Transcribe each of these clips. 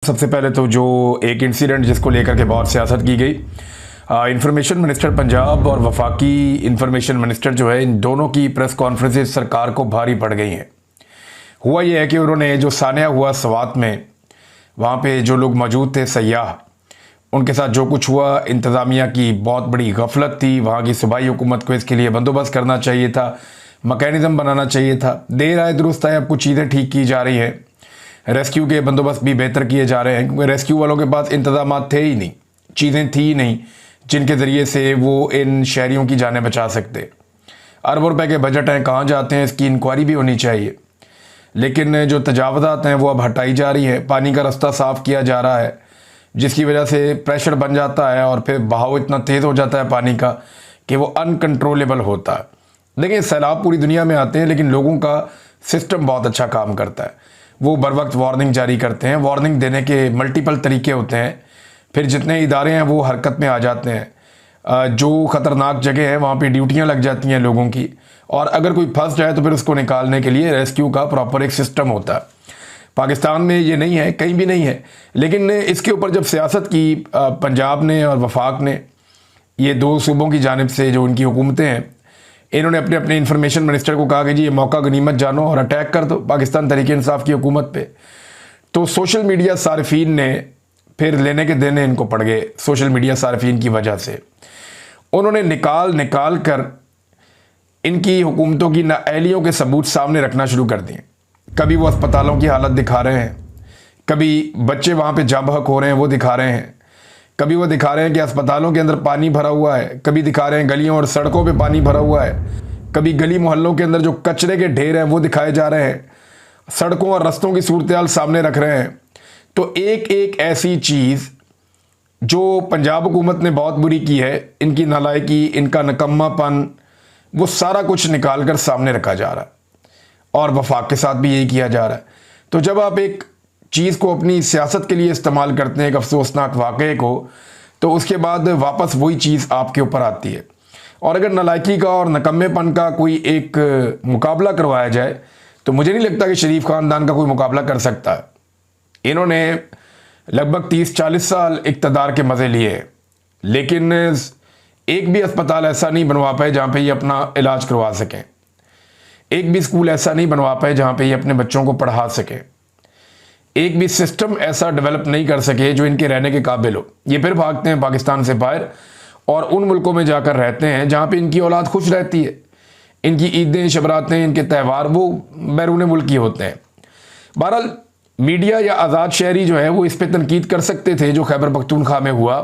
सबसे पहले तो जो एक इंसिडेंट जिसको लेकर के बहुत सियासत की गई, इंफॉर्मेशन मिनिस्टर पंजाब और वफाकी इंफॉर्मेशन मिनिस्टर जो है, इन दोनों की प्रेस कॉन्फ्रेंसेस सरकार को भारी पड़ गई हैं। हुआ ये है कि उन्होंने जो सानिया हुआ सवात में, वहाँ पे जो लोग मौजूद थे सयाह, उनके साथ जो कुछ हुआ, इंतज़ामिया की बहुत बड़ी गफलत थी। वहाँ की सूबाई हुकूमत को इसके लिए बंदोबस्त करना चाहिए था, मैकेनिज़्म बनाना चाहिए था। देर आए दुरुस्त आए, अब कुछ चीज़ें ठीक की जा रही हैं, रेस्क्यू के बंदोबस्त भी बेहतर किए जा रहे हैं, क्योंकि रेस्क्यू वालों के पास इंतज़ामात थे ही नहीं, चीज़ें थी ही नहीं जिनके ज़रिए से वो इन शहरियों की जानें बचा सकते। अरबों रुपए के बजट हैं, कहाँ जाते हैं इसकी इंक्वायरी भी होनी चाहिए। लेकिन जो तजावज़ात हैं वो अब हटाई जा रही है, पानी का रास्ता साफ़ किया जा रहा है, जिसकी वजह से प्रेशर बन जाता है और फिर बहाव इतना तेज़ हो जाता है पानी का कि वो अनकंट्रोलेबल होता है। देखिए, सैलाब पूरी दुनिया में आते हैं, लेकिन लोगों का सिस्टम बहुत अच्छा काम करता है। वो बर वक्त वार्निंग जारी करते हैं, वार्निंग देने के मल्टीपल तरीके होते हैं, फिर जितने इदारे हैं वो हरकत में आ जाते हैं। जो ख़तरनाक जगह है वहाँ पे ड्यूटियाँ लग जाती हैं लोगों की, और अगर कोई फंस जाए तो फिर उसको निकालने के लिए रेस्क्यू का प्रॉपर एक सिस्टम होता है। पाकिस्तान में ये नहीं है, कहीं भी नहीं है। लेकिन इसके ऊपर जब सियासत की पंजाब ने और वफाक ने, ये दो सूबों की जानिब से जो उनकी हुकूमतें हैं, इन्होंने अपने अपने इंफॉर्मेशन मिनिस्टर को कहा कि जी ये मौका गनीमत जानो और अटैक कर दो पाकिस्तान तहरीक इंसाफ की हुकूमत पे। तो सोशल मीडिया सार्फिन ने फिर लेने के देने इनको पड़ गए। सोशल मीडिया सार्फिन की वजह से उन्होंने निकाल कर इनकी हुकूमतों की नाअहलियों के सबूत सामने रखना शुरू कर दिए। कभी वो अस्पतालों की हालत दिखा रहे हैं, कभी बच्चे वहाँ पे जाबहक हो रहे हैं वो दिखा रहे हैं, कभी वो दिखा रहे हैं कि अस्पतालों के अंदर पानी भरा हुआ है, कभी दिखा रहे हैं गलियों और सड़कों पे पानी भरा हुआ है, कभी गली मोहल्लों के अंदर जो कचरे के ढेर हैं वो दिखाए जा रहे हैं, सड़कों और रस्तों की सूरत-ए-हाल सामने रख रहे हैं। तो एक एक ऐसी चीज़ जो पंजाब हुकूमत ने बहुत बुरी की है, इनकी नालायकी, इनका नकम्मापन, वो सारा कुछ निकाल कर सामने रखा जा रहा है, और वफाक के साथ भी यही किया जा रहा है। तो जब आप एक चीज़ को अपनी सियासत के लिए इस्तेमाल करते हैं, एक अफसोसनाक वाक़े को, तो उसके बाद वापस वही चीज़ आपके ऊपर आती है। और अगर नालायकी का और नकम्मेपन का कोई एक मुकाबला करवाया जाए तो मुझे नहीं लगता कि शरीफ ख़ानदान का कोई मुकाबला कर सकता है। इन्होंने लगभग 30-40 साल इक़्तिदार के मज़े लिए, लेकिन एक भी अस्पताल ऐसा नहीं बनवा पाए जहाँ पे ये अपना इलाज करवा सकें, एक भी स्कूल ऐसा नहीं बनवा पाए जहाँ पे ये अपने बच्चों को पढ़ा सकें, एक भी सिस्टम ऐसा डेवलप नहीं कर सके जो इनके रहने के काबिल हो। ये फिर भागते हैं पाकिस्तान से बाहर और उन मुल्कों में जाकर रहते हैं जहाँ पे इनकी औलाद खुश रहती है। इनकी ईदें, शबरातें, इनके त्यौहार वो बैरून मुल्क ही होते हैं। बहरहाल मीडिया या आज़ाद शहरी जो है वो इस पर तनकीद कर सकते थे जो खैबर पख्तूनख्वा में हुआ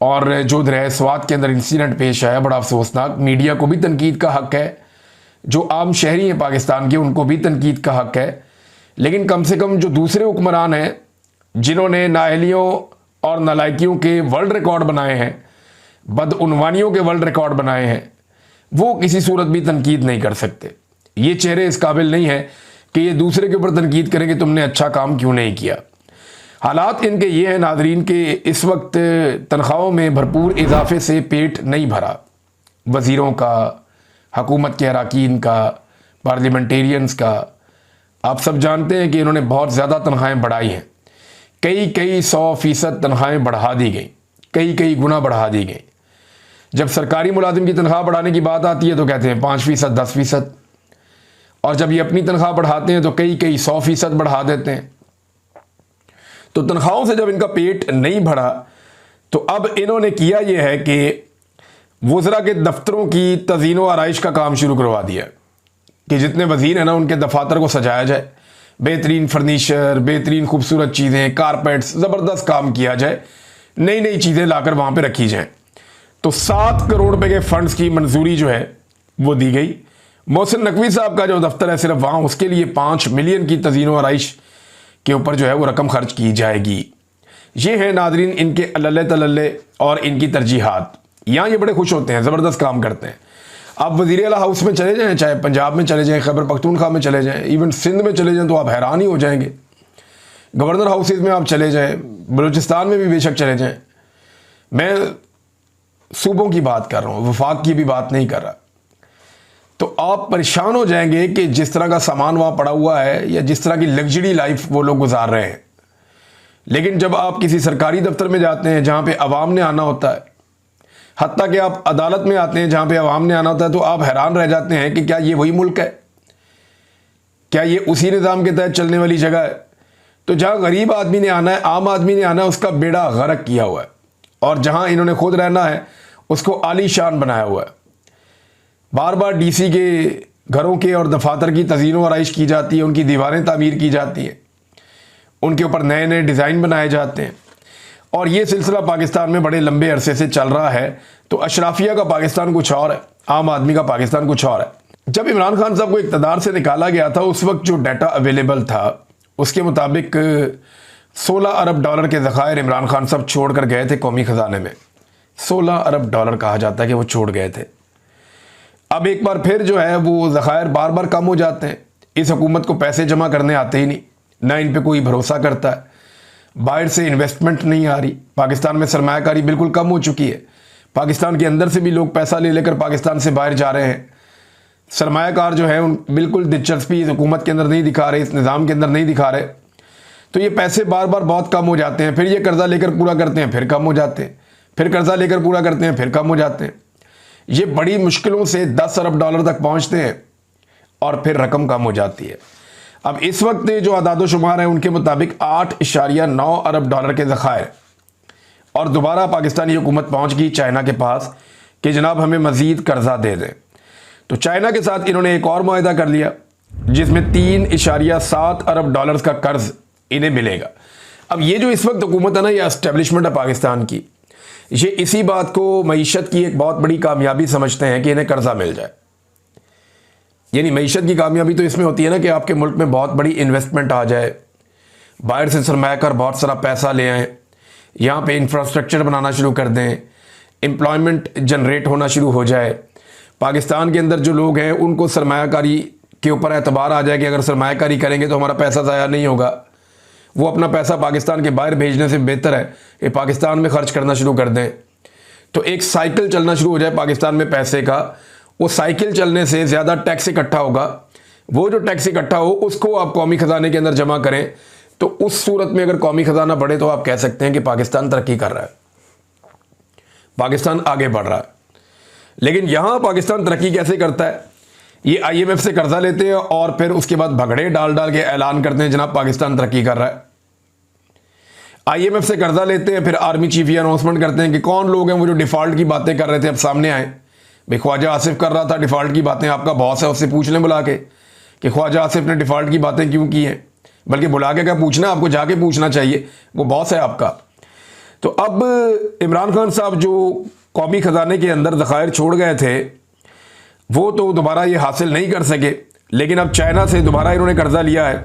और जो दरिया स्वात के अंदर इंसिडेंट पेश आया, बड़ा अफसोसनाक। मीडिया को भी तनकीद का हक़ है, जो आम शहरी हैं पाकिस्तान के उनको भी तनकीद का हक़ है। लेकिन कम से कम जो दूसरे हुक्मरान हैं जिन्होंने नाअहलियों और नालायकियों के वर्ल्ड रिकॉर्ड बनाए हैं, बदउनवानियों के वर्ल्ड रिकॉर्ड बनाए हैं, वो किसी सूरत भी तनकीद नहीं कर सकते। ये चेहरे इस काबिल नहीं है कि ये दूसरे के ऊपर तनकीद करें कि तुमने अच्छा काम क्यों नहीं किया। हालात इनके ये हैं नादरीन के इस वक्त तनख्वाहों में भरपूर इजाफे से पेट नहीं भरा। वज़ीरों का, हुकूमत के अरकान का, पार्लियामेंटेरियंस का, आप सब जानते हैं कि इन्होंने बहुत ज़्यादा तनख्वाहें बढ़ाई हैं। कई 100% तनख्वाहें बढ़ा दी गई, कई गुना बढ़ा दी गई। जब सरकारी मुलाजिम की तनख्वाह बढ़ाने की बात आती है तो कहते हैं 5%, 10%, और जब ये अपनी तनख्वाह बढ़ाते हैं तो कई 100% बढ़ा देते हैं। तो तनख्वाहों से जब इनका पेट नहीं भरा तो अब इन्होंने किया ये है कि वज़रा के दफ्तरों की तज़ीन व आराइश का काम शुरू करवा दिया कि जितने वज़ीर हैं ना उनके दफातर को सजाया जाए, बेहतरीन फर्नीचर, बेहतरीन खूबसूरत चीज़ें, कारपेट्स, ज़बरदस्त काम किया जाए, नई चीज़ें लाकर वहाँ पे रखी जाएं। तो 7 करोड़ रुपए के फंड्स की मंजूरी जो है वो दी गई। मोहसिन नकवी साहब का जो दफ्तर है सिर्फ वहाँ, उसके लिए 5 मिलियन की तज़ीन व आराइश के ऊपर जो है वो रकम खर्च की जाएगी। ये है नादरीन इनके अल्ले तल्ले और इनकी तरजीहात। यहाँ ये बड़े खुश होते हैं, ज़बरदस्त काम करते हैं। आप वज़ीर आला हाउस में चले जाएं, चाहे पंजाब में चले जाएं, खैबर पख्तूनख्वा में चले जाएं, इवन सिंध में चले जाएं तो आप हैरान ही हो जाएंगे। गवर्नर हाउसेज में आप चले जाएं, बलूचिस्तान में भी बेशक चले जाएं। मैं सूबों की बात कर रहा हूँ, वफाक की भी बात नहीं कर रहा। तो आप परेशान हो जाएंगे कि जिस तरह का सामान वहाँ पड़ा हुआ है या जिस तरह की लग्जरी लाइफ वो लोग गुजार रहे हैं, لیکن جب آپ کسی سرکاری دفتر میں جاتے ہیں جہاں پہ عوام نے آنا ہوتا ہے، حتیٰ کہ آپ عدالت میں آتے ہیں جہاں پہ عوام نے آنا ہوتا ہے، تو آپ حیران رہ جاتے ہیں کہ کیا یہ وہی ملک ہے؟ کیا یہ اسی نظام کے تحت چلنے والی جگہ ہے؟ تو جہاں غریب آدمی نے آنا ہے، عام آدمی نے آنا ہے، اس کا بیڑا غرق کیا ہوا ہے، اور جہاں انہوں نے خود رہنا ہے اس کو عالی شان بنایا ہوا ہے۔ بار بار ڈی سی کے گھروں کے اور دفاتر کی تزئین و آرائش کی جاتی ہے، ان کی دیواریں تعمیر کی جاتی ہیں، ان کے اوپر نئے نئے ڈیزائن بنائے جاتے ہیں، اور یہ سلسلہ پاکستان میں بڑے لمبے عرصے سے چل رہا ہے۔ تو اشرافیہ کا پاکستان کچھ اور ہے، عام آدمی کا پاکستان کچھ اور ہے۔ جب عمران خان صاحب کو اقتدار سے نکالا گیا تھا، اس وقت جو ڈیٹا اویلیبل تھا اس کے مطابق 16 ارب ڈالر کے ذخائر عمران خان صاحب چھوڑ کر گئے تھے قومی خزانے میں۔ 16 ارب ڈالر کہا جاتا ہے کہ وہ چھوڑ گئے تھے۔ اب ایک بار پھر جو ہے وہ ذخائر بار بار کم ہو جاتے ہیں۔ اس حکومت کو پیسے جمع کرنے آتے ہی نہیں، نہ ان پہ کوئی بھروسہ کرتا ہے، باہر سے انویسٹمنٹ نہیں آ رہی، پاکستان میں سرمایہ کاری بالکل کم ہو چکی ہے، پاکستان کے اندر سے بھی لوگ پیسہ لے لے کر پاکستان سے باہر جا رہے ہیں، سرمایہ کار جو ہیں ان بالکل دلچسپی اس حکومت کے اندر نہیں دکھا رہے، اس نظام کے اندر نہیں دکھا رہے، تو یہ پیسے بار بار بہت کم ہو جاتے ہیں۔ پھر یہ قرضہ لے کر پورا کرتے ہیں، پھر کم ہو جاتے ہیں، پھر قرضہ لے کر پورا کرتے ہیں، پھر کم ہو جاتے ہیں۔ یہ بڑی مشکلوں سے 10 ارب ڈالر تک پہنچتے ہیں اور پھر رقم کم ہو جاتی ہے۔ اب اس وقت جو اعداد و شمار ہیں ان کے مطابق 8.9 ارب ڈالر کے ذخائر، اور دوبارہ پاکستانی حکومت پہنچ گئی چائنا کے پاس کہ جناب ہمیں مزید قرضہ دے دیں۔ تو چائنا کے ساتھ انہوں نے ایک اور معاہدہ کر لیا جس میں 3.7 ارب ڈالرز کا قرض انہیں ملے گا۔ اب یہ جو اس وقت حکومت ہے نا، یہ اسٹیبلشمنٹ ہے پاکستان کی، یہ اسی بات کو معیشت کی ایک بہت بڑی کامیابی سمجھتے ہیں کہ انہیں قرضہ مل جائے۔ یعنی معیشت کی کامیابی تو اس میں ہوتی ہے نا کہ آپ کے ملک میں بہت بڑی انویسٹمنٹ آ جائے، باہر سے سرمایہ کار بہت سارا پیسہ لے آئیں، یہاں پہ انفراسٹرکچر بنانا شروع کر دیں، امپلائمنٹ جنریٹ ہونا شروع ہو جائے، پاکستان کے اندر جو لوگ ہیں ان کو سرمایہ کاری کے اوپر اعتبار آ جائے کہ اگر سرمایہ کاری کریں گے تو ہمارا پیسہ ضائع نہیں ہوگا، وہ اپنا پیسہ پاکستان کے باہر بھیجنے سے بہتر ہے کہ پاکستان میں خرچ کرنا شروع کر دیں۔ تو ایک سائیکل چلنا شروع ہو جائے پاکستان میں پیسے کا، وہ سائیکل چلنے سے زیادہ ٹیکس اکٹھا ہوگا، وہ جو ٹیکس اکٹھا ہو اس کو آپ قومی خزانے کے اندر جمع کریں، تو اس صورت میں اگر قومی خزانہ بڑھے تو آپ کہہ سکتے ہیں کہ پاکستان ترقی کر رہا ہے، پاکستان آگے بڑھ رہا ہے۔ لیکن یہاں پاکستان ترقی کیسے کرتا ہے؟ یہ IMF سے قرضہ لیتے ہیں اور پھر اس کے بعد بھگڑے ڈال ڈال کے اعلان کرتے ہیں جناب پاکستان ترقی کر رہا ہے۔ IMF سے قرضہ لیتے ہیں، پھر آرمی چیف یہ اناؤنسمنٹ کرتے ہیں کہ کون لوگ ہیں وہ جو ڈیفالٹ کی باتیں کر رہے تھے اب سامنے آئیں۔ بھئی خواجہ آصف کر رہا تھا ڈیفالٹ کی باتیں، آپ کا باس ہے اس سے پوچھ لیں بلا کے کہ خواجہ آصف نے ڈیفالٹ کی باتیں کیوں کی ہیں، بلکہ بلا کے کیا پوچھنا، آپ کو جا کے پوچھنا چاہیے، وہ باس ہے آپ کا۔ تو اب عمران خان صاحب جو قومی خزانے کے اندر ذخائر چھوڑ گئے تھے وہ تو دوبارہ یہ حاصل نہیں کر سکے، لیکن اب چائنا سے دوبارہ انہوں نے قرضہ لیا ہے،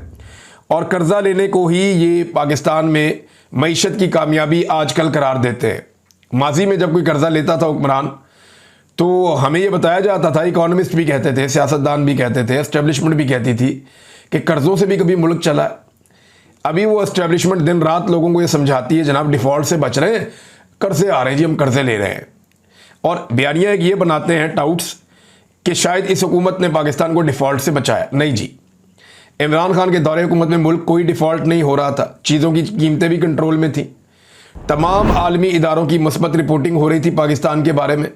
اور قرضہ لینے کو ہی یہ پاکستان میں معیشت کی کامیابی آج کل قرار دیتے ہیں۔ ماضی میں جب کوئی قرضہ لیتا تھا حکمران تو ہمیں یہ بتایا جاتا تھا، اکانومسٹ بھی کہتے تھے، سیاستدان بھی کہتے تھے، اسٹیبلشمنٹ بھی کہتی تھی کہ قرضوں سے بھی کبھی ملک چلا ہے۔ ابھی وہ اسٹیبلشمنٹ دن رات لوگوں کو یہ سمجھاتی ہے جناب ڈیفالٹ سے بچ رہے ہیں، قرضے آ رہے ہیں جی، ہم قرضے لے رہے ہیں، اور بیانیہ ایک یہ بناتے ہیں ٹاؤٹس کہ شاید اس حکومت نے پاکستان کو ڈیفالٹ سے بچایا۔ نہیں جی، عمران خان کے دور حکومت میں ملک کوئی ڈیفالٹ نہیں ہو رہا تھا، چیزوں کی قیمتیں بھی کنٹرول میں تھیں، تمام عالمی اداروں کی مثبت رپورٹنگ ہو رہی تھی پاکستان کے بارے میں،